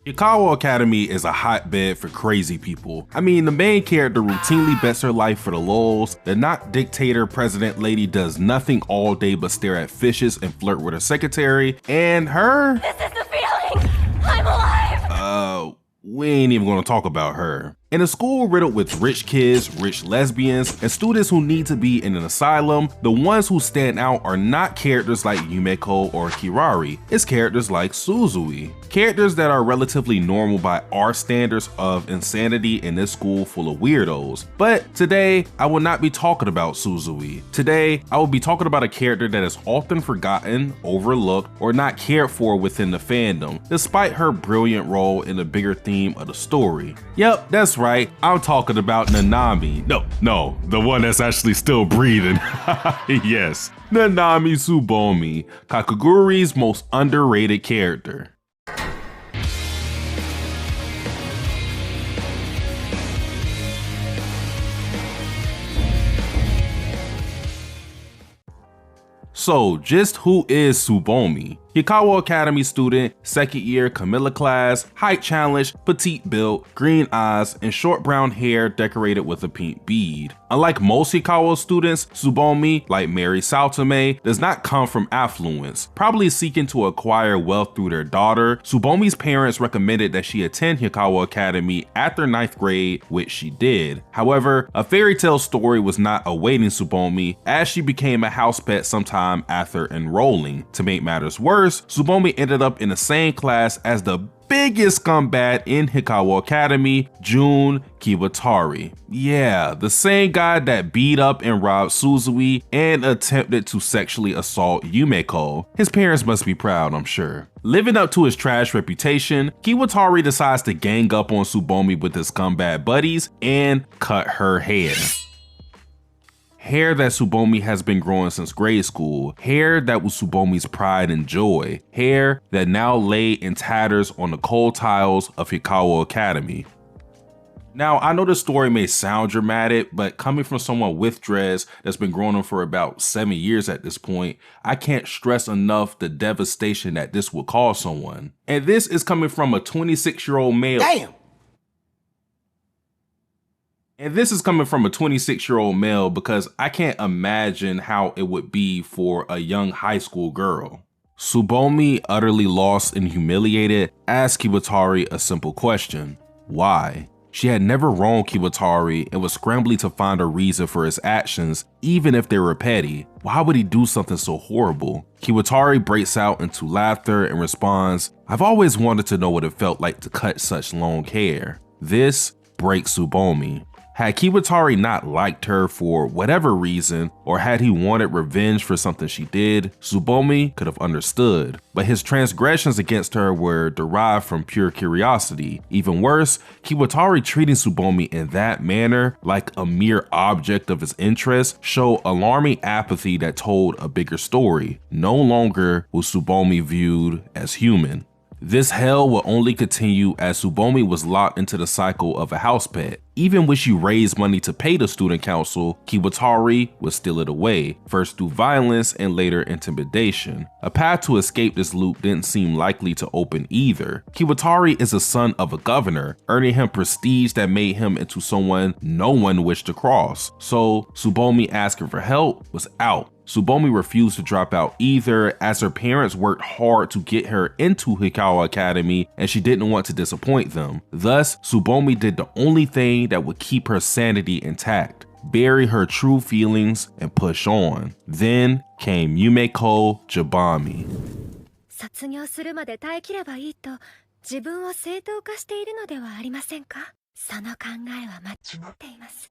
Hikawa Academy is a hotbed for crazy people. I mean, the main character routinely bets her life for the lulz, the not dictator president lady does nothing all day but stare at fishes and flirt with her secretary, and her... This is the feeling! I'm alive! We ain't even gonna talk about her. In a school riddled with rich kids, rich lesbians, and students who need to be in an asylum, the ones who stand out are not characters like Yumeko or Kirari, it's characters like Suzui. Characters that are relatively normal by our standards of insanity in this school full of weirdos. But today, I will not be talking about Suzui. Today, I will be talking about a character that is often forgotten, overlooked, or not cared for within the fandom, despite her brilliant role in the bigger theme of the story. Yep, that's right, I'm talking about Nanami. No, the one that's actually still breathing. Yes, Nanami Subomi, Kakegurui's most underrated character. So, just who is Subomi? Hikawa Academy student, second year Camilla class, height challenge, petite build, green eyes, and short brown hair decorated with a pink bead. Unlike most Hikawa students, Subomi, like Mary Saltame, does not come from affluence. Probably seeking to acquire wealth through their daughter, Subomi's parents recommended that she attend Hikawa Academy after 9th grade, which she did. However, a fairy tale story was not awaiting Subomi as she became a house pet sometime after enrolling. To make matters worse, Subomi ended up in the same class as the biggest scumbag in Hikawa Academy, Jun Kiwatari. Yeah, the same guy that beat up and robbed Suzui and attempted to sexually assault Yumeko. His parents must be proud, I'm sure. Living up to his trash reputation, Kiwatari decides to gang up on Subomi with his scumbag buddies and cut her hair. Hair that Subomi has been growing since grade school, hair that was Subomi's pride and joy, hair that now lay in tatters on the cold tiles of Hikawa Academy. Now, I know this story may sound dramatic, but coming from someone with dreads that's been growing them for about 7 years at this point, I can't stress enough the devastation that this would cause someone. And this is coming from a 26-year-old male. Damn! And this is coming from a 26-year-old male because I can't imagine how it would be for a young high school girl. Subomi, utterly lost and humiliated, asked Kiwatari a simple question: why? She had never wronged Kiwatari and was scrambling to find a reason for his actions, even if they were petty. Why would he do something so horrible? Kiwatari breaks out into laughter and responds, "I've always wanted to know what it felt like to cut such long hair." This breaks Subomi. Had Kiwatari not liked her for whatever reason, or had he wanted revenge for something she did, Subomi could have understood. But his transgressions against her were derived from pure curiosity. Even worse, Kiwatari treating Subomi in that manner, like a mere object of his interest, showed alarming apathy that told a bigger story. No longer was Subomi viewed as human. This hell will only continue as Subomi was locked into the cycle of a house pet. Even when she raised money to pay the student council, Kiwatari would steal it away, first through violence and later intimidation. A path to escape this loop didn't seem likely to open either. Kiwatari is the son of a governor, earning him prestige that made him into someone no one wished to cross. So Subomi asking for help was out. Subomi refused to drop out either, as her parents worked hard to get her into Hikawa Academy and she didn't want to disappoint them. Thus, Subomi did the only thing that would keep her sanity intact: bury her true feelings and push on. Then came Yumeko Jabami. 卒業するまで耐えきればいいと自分を正当化しているのではありませんか？その考えは間違っています。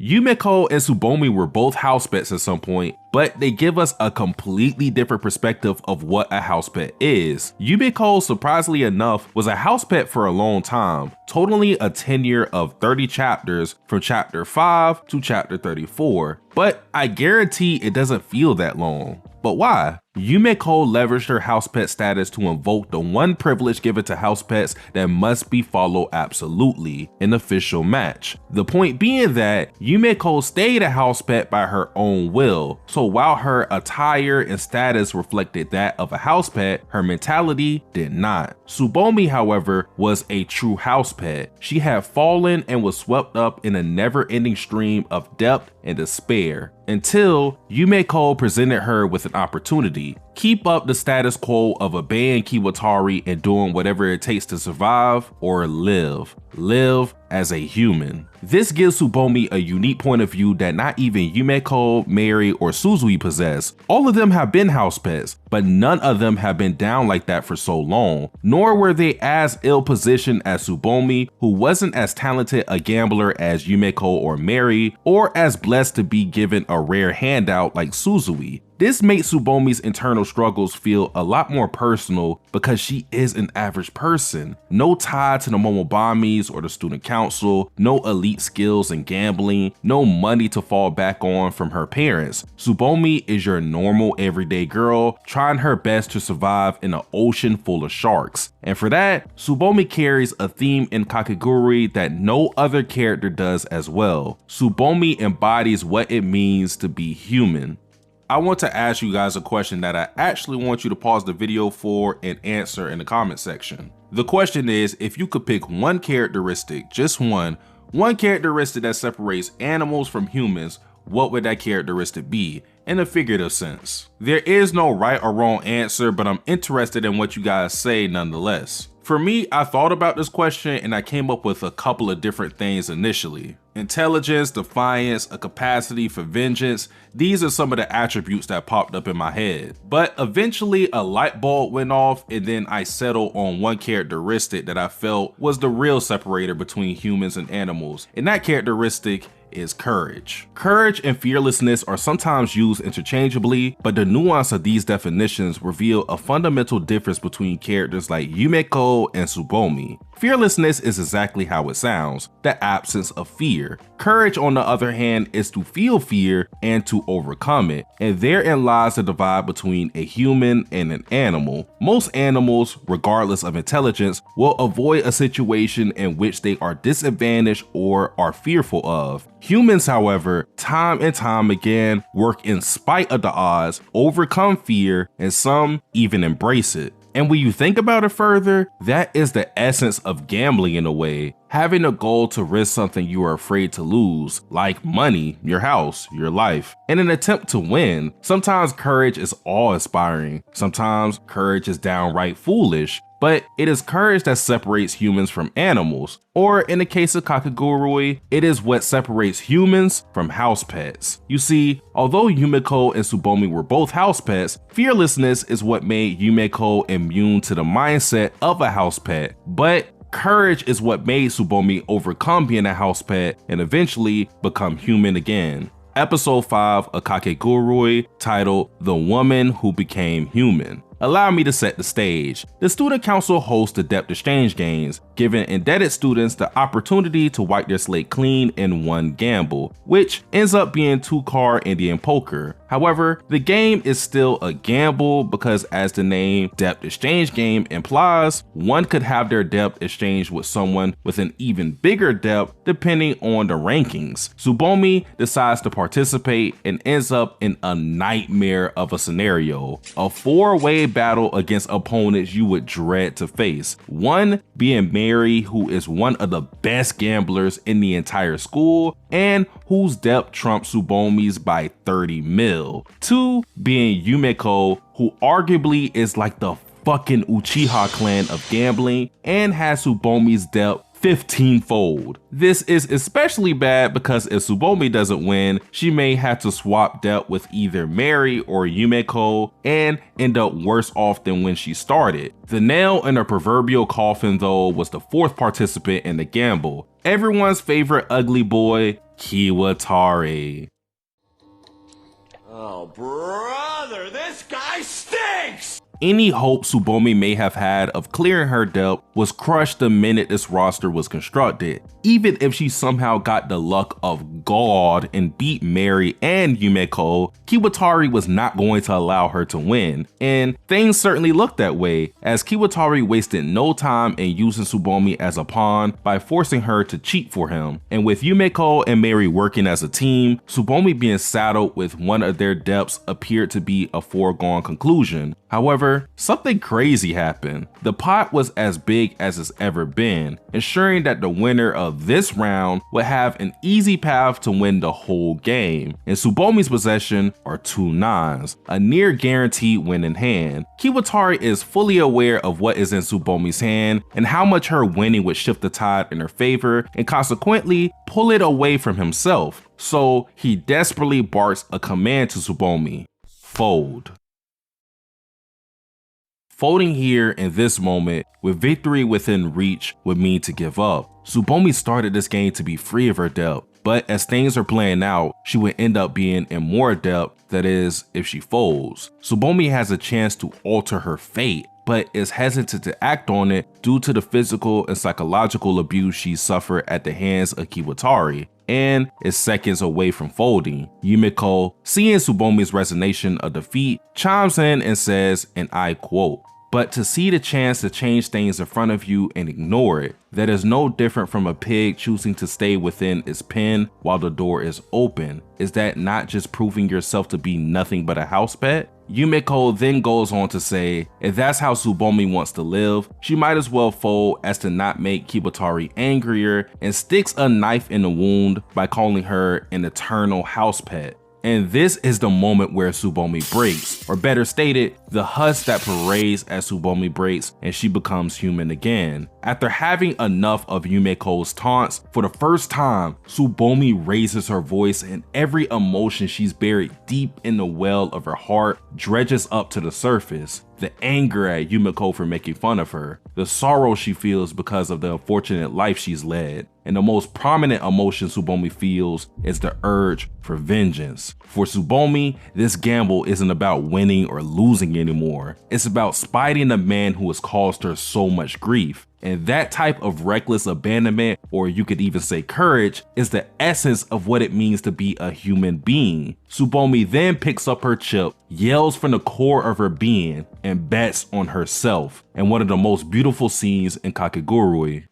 Yumeko and Subomi were both house pets at some point, but they give us a completely different perspective of what a house pet is. Yumeko, surprisingly enough, was a house pet for a long time, totaling a tenure of 30 chapters from chapter 5 to chapter 34. But I guarantee it doesn't feel that long. But why? Yumeko leveraged her house pet status to invoke the one privilege given to house pets that must be followed absolutely, an official match. The point being that Yumeko stayed a house pet by her own will, so while her attire and status reflected that of a house pet, her mentality did not. Subomi, however, was a true house pet. She had fallen and was swept up in a never-ending stream of depth and despair, until Yumeko presented her with an opportunity. Keep up the status quo of obeying Kiwatari and doing whatever it takes to survive, or live. Live as a human. This gives Subomi a unique point of view that not even Yumeko, Mary, or Suzui possess. All of them have been house pets, but none of them have been down like that for so long, nor were they as ill-positioned as Subomi, who wasn't as talented a gambler as Yumeko or Mary, or as blessed to be given a rare handout like Suzui. This makes Subomi's internal struggles feel a lot more personal because she is an average person. No tie to the Momobamis or the student council, no elite skills in gambling, no money to fall back on from her parents. Subomi is your normal everyday girl trying her best to survive in an ocean full of sharks. And for that, Subomi carries a theme in Kakegurui that no other character does as well. Subomi embodies what it means to be human. I want to ask you guys a question that I actually want you to pause the video for and answer in the comment section. The question is, if you could pick one characteristic, just one characteristic that separates animals from humans, what would that characteristic be in a figurative sense? There is no right or wrong answer, but I'm interested in what you guys say nonetheless. For me, I thought about this question and I came up with a couple of different things initially. Intelligence, defiance, a capacity for vengeance, these are some of the attributes that popped up in my head. But eventually a light bulb went off and then I settled on one characteristic that I felt was the real separator between humans and animals, and that characteristic is courage. Courage and fearlessness are sometimes used interchangeably, but the nuance of these definitions reveal a fundamental difference between characters like Yumeko and Subomi. Fearlessness is exactly how it sounds, the absence of fear. Courage, on the other hand, is to feel fear and to overcome it, and therein lies the divide between a human and an animal. Most animals, regardless of intelligence, will avoid a situation in which they are disadvantaged or are fearful of. Humans, however, time and time again, work in spite of the odds, overcome fear, and some even embrace it. And when you think about it further, that is the essence of gambling in a way. Having a goal to risk something you are afraid to lose, like money, your house, your life, in an attempt to win. Sometimes courage is awe-inspiring. Sometimes courage is downright foolish. But it is courage that separates humans from animals. Or in the case of Kakegurui, it is what separates humans from house pets. You see, although Yumeko and Subomi were both house pets, fearlessness is what made Yumeko immune to the mindset of a house pet. But courage is what made Subomi overcome being a house pet and eventually become human again. Episode 5 of Kakegurui, titled The Woman Who Became Human. Allow me to set the stage. The student council hosts the debt exchange games, giving indebted students the opportunity to wipe their slate clean in one gamble, which ends up being 2-card Indian poker. However, the game is still a gamble because, as the name debt exchange game implies, one could have their debt exchanged with someone with an even bigger debt depending on the rankings. Subomi decides to participate and ends up in a nightmare of a scenario, a 4-way battle against opponents you would dread to face. One being Mary, who is one of the best gamblers in the entire school and whose debt trumps Subomi's by 30 mil. 2 being Yumeko, who arguably is like the fucking Uchiha clan of gambling and has Subomi's debt 15-fold. This is especially bad because if Subomi doesn't win, she may have to swap debt with either Mary or Yumeko and end up worse off than when she started. The nail in her proverbial coffin, though, was the 4th participant in the gamble, everyone's favorite ugly boy, Kiwatari. Oh, brother, this guy stinks! Any hope Subomi may have had of clearing her debt was crushed the minute this roster was constructed. Even if she somehow got the luck of God and beat Mary and Yumeko, Kiwatari was not going to allow her to win. And things certainly looked that way, as Kiwatari wasted no time in using Subomi as a pawn by forcing her to cheat for him. And with Yumeko and Mary working as a team, Subomi being saddled with one of their debts appeared to be a foregone conclusion. However, something crazy happened. The pot was as big as it's ever been, ensuring that the winner of this round would have an easy path to win the whole game. In Subomi's possession are 2 nines, a near guaranteed win in hand. Kiwatari is fully aware of what is in Subomi's hand and how much her winning would shift the tide in her favor and consequently pull it away from himself. So he desperately barks a command to Subomi: fold. Folding here in this moment, with victory within reach, would mean to give up. Subomi started this game to be free of her debt, but as things are playing out, she would end up being in more debt, that is, if she folds. Subomi has a chance to alter her fate, but is hesitant to act on it due to the physical and psychological abuse she suffered at the hands of Kiwatari, and is seconds away from folding. Yumeko, seeing Subomi's resignation of defeat, chimes in and says, and I quote, "But to see the chance to change things in front of you and ignore it, that is no different from a pig choosing to stay within its pen while the door is open. Is that not just proving yourself to be nothing but a house pet?" Yumeko then goes on to say, if that's how Subomi wants to live, she might as well fold as to not make Kiwatari angrier, and sticks a knife in the wound by calling her an eternal house pet. And this is the moment where Subomi breaks, or better stated, the husk that parades as Subomi breaks and she becomes human again. After having enough of Yumeko's taunts, for the first time, Subomi raises her voice and every emotion she's buried deep in the well of her heart dredges up to the surface. The anger at Yumeko for making fun of her, the sorrow she feels because of the unfortunate life she's led, and the most prominent emotion Subomi feels is the urge for vengeance. For Subomi, this gamble isn't about winning or losing anymore. It's about spiting the man who has caused her so much grief. And that type of reckless abandonment, or you could even say courage, is the essence of what it means to be a human being. Subomi then picks up her chip, yells from the core of her being, and bets on herself, in one of the most beautiful scenes in Kakegurui.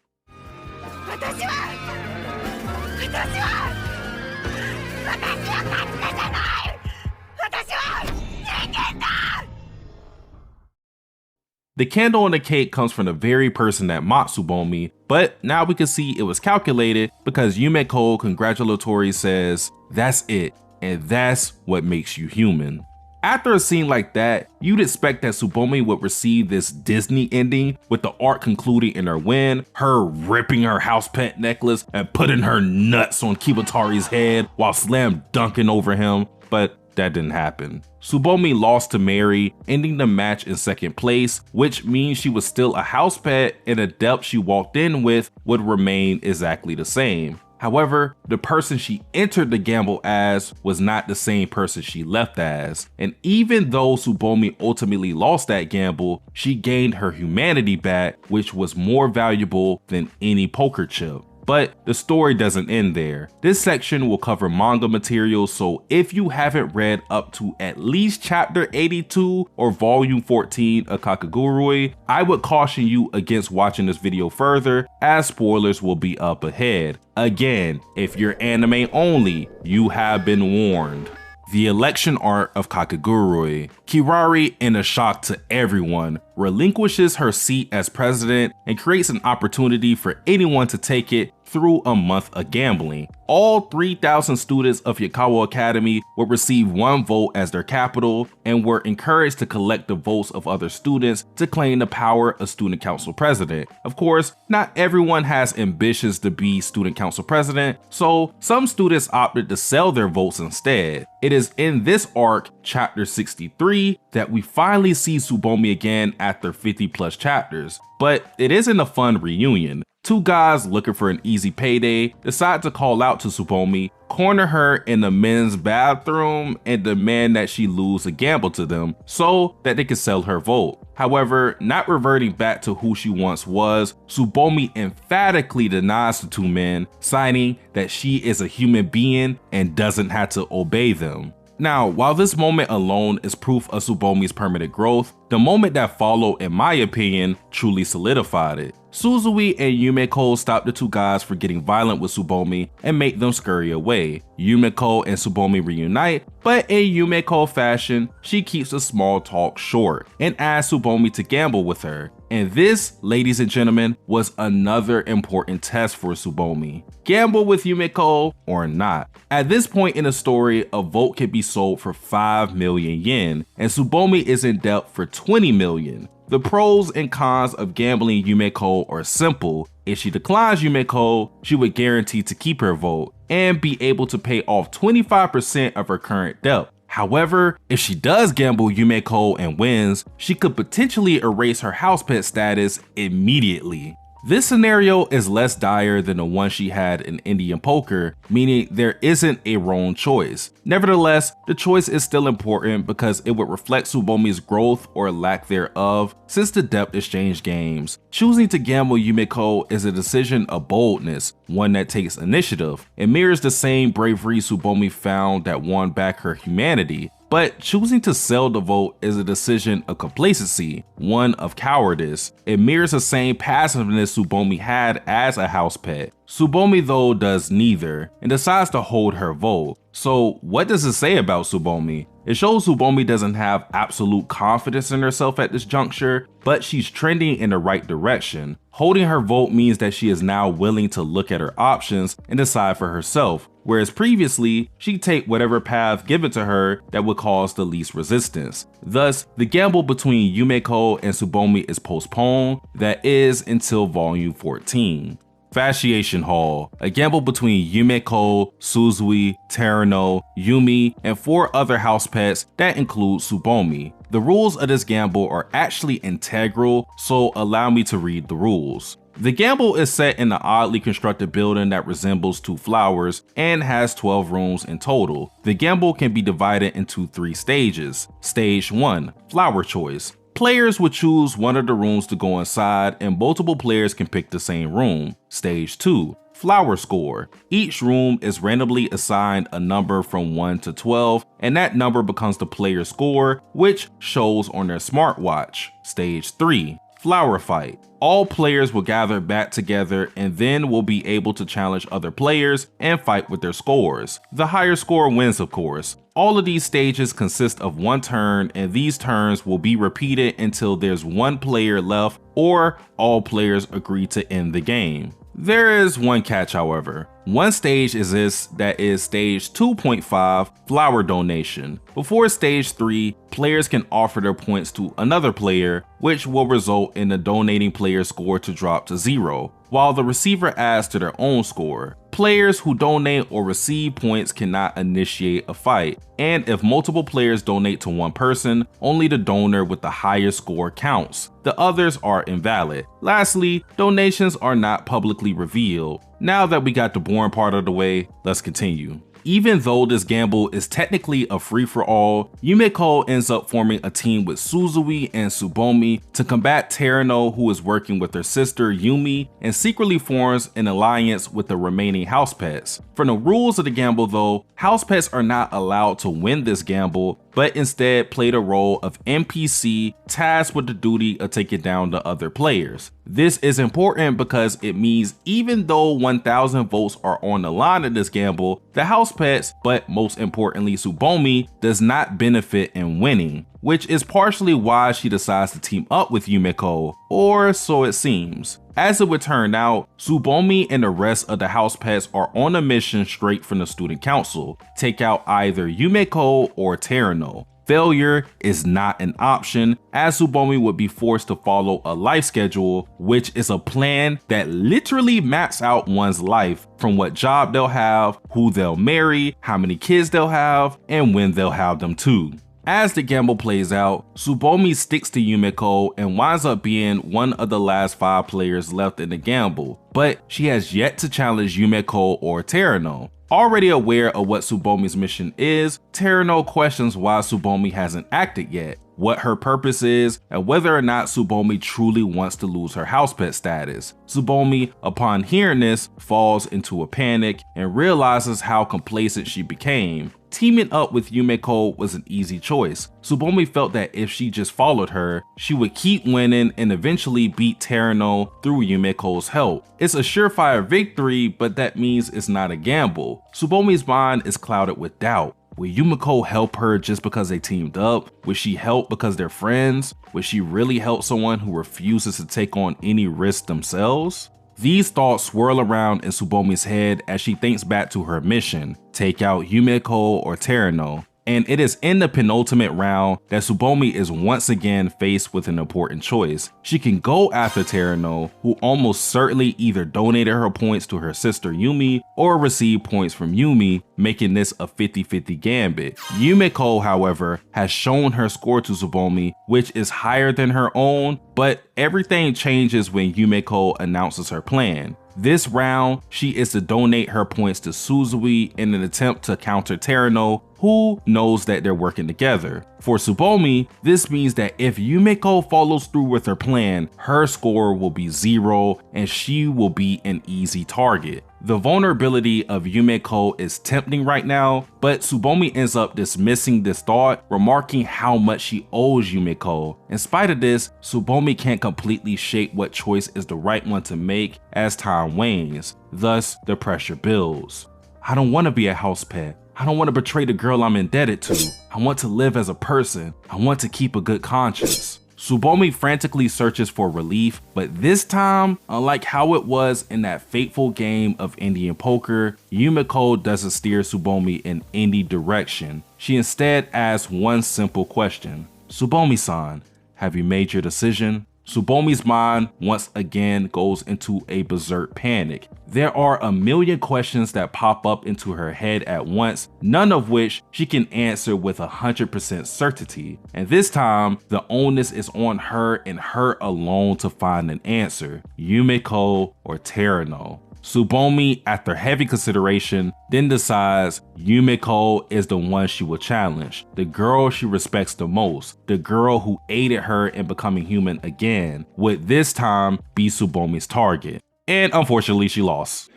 The candle on the cake comes from the very person that mocked Subomi, but now we can see it was calculated because Yumeko congratulatory says, "That's it, and that's what makes you human." After a scene like that, you'd expect that Subomi would receive this Disney ending, with the arc concluding in her win, her ripping her house pet necklace and putting her nuts on Kiwatari's head while slam dunking over him, but that didn't happen. Subomi lost to Mary, ending the match in second place, which means she was still a house pet and the depth she walked in with would remain exactly the same. However, the person she entered the gamble as was not the same person she left as, and even though Subomi ultimately lost that gamble, she gained her humanity back, which was more valuable than any poker chip. But the story doesn't end there. This section will cover manga material, so if you haven't read up to at least chapter 82 or volume 14 of Kakegurui, I would caution you against watching this video further, as spoilers will be up ahead. Again, if you're anime only, you have been warned. The election art of Kakegurui. Kirari, in a shock to everyone, relinquishes her seat as president and creates an opportunity for anyone to take it through a month of gambling. All 3,000 students of Yukawa Academy would receive 1 vote as their capital and were encouraged to collect the votes of other students to claim the power of student council president. Of course, not everyone has ambitions to be student council president, so some students opted to sell their votes instead. It is in this arc, chapter 63, that we finally see Subomi again after 50 plus chapters. But it isn't a fun reunion. Two guys looking for an easy payday decide to call out to Subomi, corner her in the men's bathroom, and demand that she lose a gamble to them so that they can sell her vote. However, not reverting back to who she once was, Subomi emphatically denies the two men, citing that she is a human being and doesn't have to obey them. Now, while this moment alone is proof of Subomi's permanent growth, the moment that followed, in my opinion, truly solidified it. Suzui and Yumeko stop the two guys for getting violent with Subomi and make them scurry away. Yumeko and Subomi reunite, but in Yumeko fashion, she keeps the small talk short and asks Subomi to gamble with her. And this, ladies and gentlemen, was another important test for Subomi. Gamble with Yumeko or not. At this point in the story, a vote can be sold for 5 million yen, and Subomi is in debt for 20 million. The pros and cons of gambling Yumeko are simple. If she declines Yumeko, she would guarantee to keep her vote and be able to pay off 25% of her current debt. However, if she does gamble Yumeko and wins, she could potentially erase her house pet status immediately. This scenario is less dire than the one she had in Indian poker, meaning there isn't a wrong choice. Nevertheless, the choice is still important because it would reflect Subomi's growth or lack thereof since the depth exchange games. Choosing to gamble Yumeko is a decision of boldness, one that takes initiative. It mirrors the same bravery Subomi found that won back her humanity. But choosing to sell the vote is a decision of complacency, one of cowardice. It mirrors the same passiveness Subomi had as a house pet. Subomi though does neither and decides to hold her vote. So what does it say about Subomi? It shows Subomi doesn't have absolute confidence in herself at this juncture, but she's trending in the right direction. Holding her vote means that she is now willing to look at her options and decide for herself, whereas previously, she'd take whatever path given to her that would cause the least resistance. Thus, the gamble between Yumeko and Subomi is postponed, that is, until volume 14. Fasciation Hall, a gamble between Yumeko, Suzui, Terano, Yumi, and 4 other house pets that include Subomi. The rules of this gamble are actually integral, so allow me to read the rules. The gamble is set in an oddly constructed building that resembles 2 flowers and has 12 rooms in total. The gamble can be divided into 3 stages. Stage 1, Flower Choice. Players would choose one of the rooms to go inside and multiple players can pick the same room. Stage 2, Flower Score. Each room is randomly assigned a number from 1 to 12 and that number becomes the player's score, which shows on their smartwatch. Stage 3, Flower Fight. All players will gather back together and then will be able to challenge other players and fight with their scores. The higher score wins, of course. All of these stages consist of 1 turn and these turns will be repeated until there's 1 player left or all players agree to end the game. There is one catch, however. One stage exists that is stage 2.5, Flower Donation. Before stage 3, players can offer their points to another player, which will result in the donating player's score to drop to 0, while the receiver adds to their own score. Players who donate or receive points cannot initiate a fight, and if multiple players donate to one person, only the donor with the higher score counts. The others are invalid. Lastly, donations are not publicly revealed. Now that we got the boring part of the way, let's continue. Even though this gamble is technically a free-for-all, Yumeko ends up forming a team with Suzui and Subomi to combat Terano, who is working with her sister Yumi, and secretly forms an alliance with the remaining house pets. From the rules of the gamble though, house pets are not allowed to win this gamble, but instead play the role of NPC tasked with the duty of taking down the other players. This is important because it means even though 1,000 votes are on the line in this gamble, the house pets, but most importantly Subomi, does not benefit in winning, which is partially why she decides to team up with Yumeko, or so it seems. As it would turn out, Subomi and the rest of the house pets are on a mission straight from the student council, take out either Yumeko or Terano. Failure is not an option, as Subomi would be forced to follow a life schedule, which is a plan that literally maps out one's life from what job they'll have, who they'll marry, how many kids they'll have, and when they'll have them too. As the gamble plays out, Subomi sticks to Yumeko and winds up being one of the last 5 players left in the gamble, but she has yet to challenge Yumeko or Terano. Already aware of what Subomi's mission is, Terano questions why Subomi hasn't acted yet, what her purpose is, and whether or not Subomi truly wants to lose her house pet status. Subomi, upon hearing this, falls into a panic and realizes how complacent she became. Teaming up with Yumeko was an easy choice. Subomi felt that if she just followed her, she would keep winning and eventually beat Terano through Yumeko's help. It's a surefire victory, but that means it's not a gamble. Subomi's mind is clouded with doubt. Will Yumeko help her just because they teamed up? Will she help because they're friends? Will she really help someone who refuses to take on any risk themselves? These thoughts swirl around in Subomi's head as she thinks back to her mission, take out Yumeko or Terano. And it is in the penultimate round that Subomi is once again faced with an important choice. She can go after Terano, who almost certainly either donated her points to her sister Yumi or received points from Yumi, making this a 50-50 gambit. Yumeko, however, has shown her score to Subomi, which is higher than her own, but everything changes when Yumeko announces her plan. This round, she is to donate her points to Suzui in an attempt to counter Terano, who knows that they're working together. For Subomi, this means that if Yumeko follows through with her plan, her score will be 0 and she will be an easy target. The vulnerability of Yumeko is tempting right now, but Subomi ends up dismissing this thought, remarking how much she owes Yumeko. In spite of this, Subomi can't completely shape what choice is the right one to make as time wanes. Thus, the pressure builds. I don't want to be a house pet. I don't want to betray the girl I'm indebted to. I want to live as a person. I want to keep a good conscience. Subomi frantically searches for relief, but this time, unlike how it was in that fateful game of Indian poker, Yumeko doesn't steer Subomi in any direction. She instead asks one simple question. Subomi-san, have you made your decision? Subomi's mind once again goes into a berserk panic. There are a million questions that pop up into her head at once, none of which she can answer with 100% certainty. And this time, the onus is on her and her alone to find an answer. Yumeko or Terano. Subomi, after heavy consideration, then decides Yumeko is the one she will challenge, the girl she respects the most, the girl who aided her in becoming human again, would this time be Subomi's target. And unfortunately, she lost.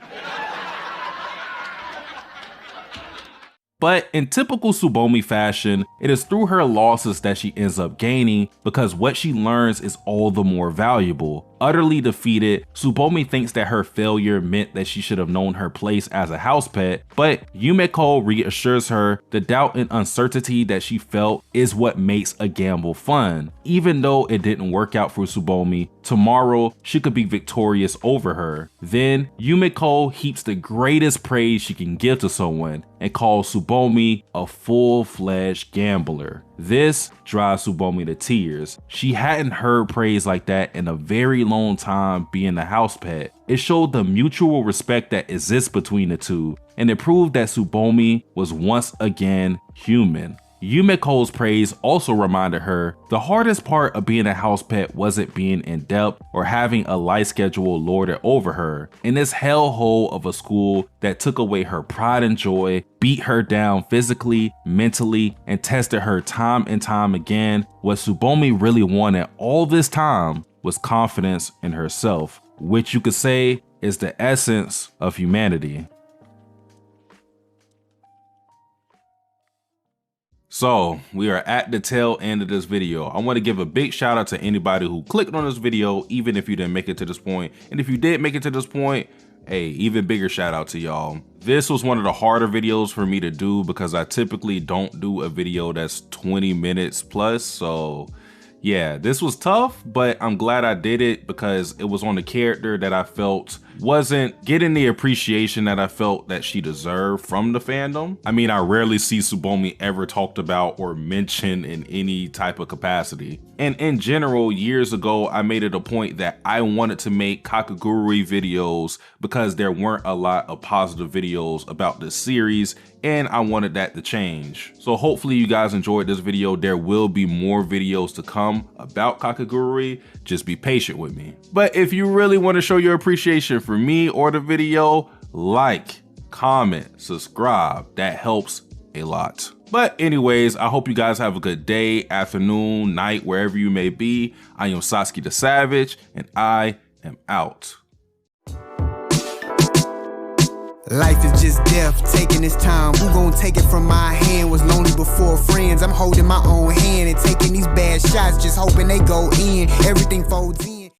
But in typical Subomi fashion, it is through her losses that she ends up gaining because what she learns is all the more valuable. Utterly defeated, Subomi thinks that her failure meant that she should have known her place as a house pet, but Yumeko reassures her the doubt and uncertainty that she felt is what makes a gamble fun. Even though it didn't work out for Subomi, tomorrow she could be victorious over her. Then Yumeko heaps the greatest praise she can give to someone and calls Subomi a full-fledged gambler. This drives Subomi to tears. She hadn't heard praise like that in a very long time being a house pet. It showed the mutual respect that exists between the two, and it proved that Subomi was once again human. Yumeko's praise also reminded her the hardest part of being a house pet wasn't being in debt or having a life schedule lorded over her. In this hellhole of a school that took away her pride and joy, beat her down physically, mentally, and tested her time and time again, what Subomi really wanted all this time was confidence in herself, which you could say is the essence of humanity. So we are at the tail end of this video. I want to give a big shout out to anybody who clicked on this video, even if you didn't make it to this point. And if you did make it to this point, hey, even bigger shout out to y'all. This was one of the harder videos for me to do because I typically don't do a video that's 20 minutes plus. So Yeah, this was tough, but I'm glad I did it because it was on a character that I felt wasn't getting the appreciation that I felt that she deserved from the fandom. I mean, I rarely see Subomi ever talked about or mentioned in any type of capacity. And in general, years ago, I made it a point that I wanted to make Kakegurui videos because there weren't a lot of positive videos about this series, and I wanted that to change. So hopefully you guys enjoyed this video. There will be more videos to come about Kakegurui. Just be patient with me. But if you really want to show your appreciation for me or the video, like, comment, subscribe. That helps a lot. But anyways, I hope you guys have a good day, afternoon, night, wherever you may be. I am Satsuki the Savage, and I am out. Life is just death, taking its time. Who gon' take it from my hand? Was lonely before friends. I'm holding my own hand and taking these bad shots, just hoping they go in. Everything folds in.